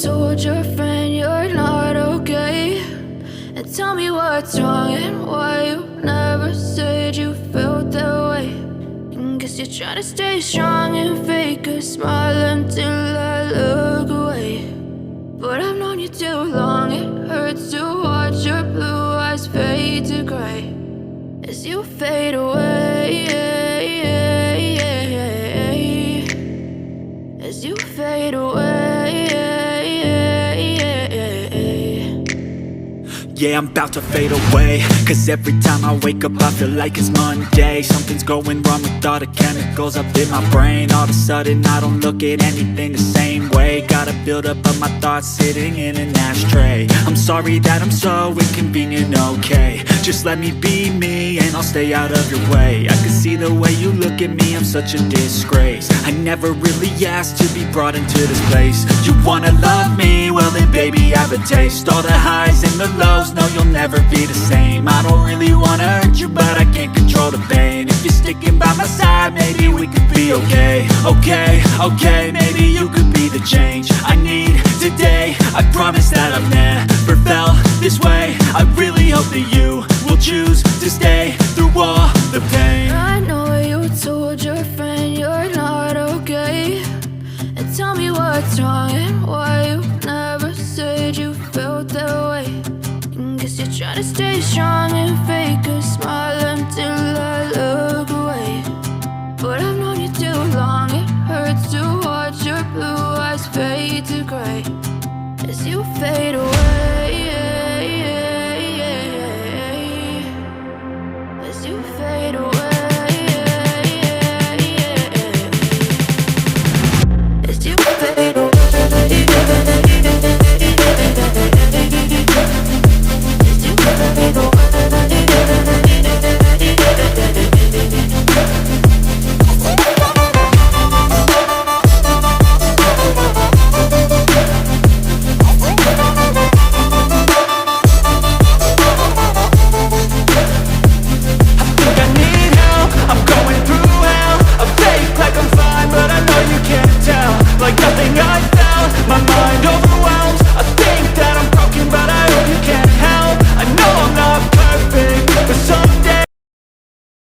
told your friend you're not okay, and tell me what's wrong and why you never said you felt that way. And guess you're trying to stay strong and fake a smile until I look away. But I've known you too long, it hurts to watch your blue eyes fade to gray as you fade away, as you fade away. Yeah, I'm about to fade away, cause every time I wake up I feel like it's Monday. Something's going wrong with all the chemicals up in my brain. All of a sudden I don't look at anything the same way. Gotta build up of my thoughts sitting in an ashtray. I'm sorry that I'm so inconvenient, okay. Just let me be me and I'll stay out of your way. I can see the way you look at me, I'm such a disgrace. I never really asked to be brought into this place. You wanna love me? Well then baby I have a taste. All the highs and the lows, no you'll never be the same. I don't really wanna hurt you but I can't control the pain. If you're sticking by my side maybe we could be okay. Okay, maybe you could be the change I need today. I promise that I've never felt this way. I really hope that you will choose to stay through all the pain. I know you told your friend you're not okay, and tell me what's wrong and why you never said you felt that way. And guess you're trying to stay strong and fake a smile until I look away. But I've known you too long, it hurts to watch your blue eyes fade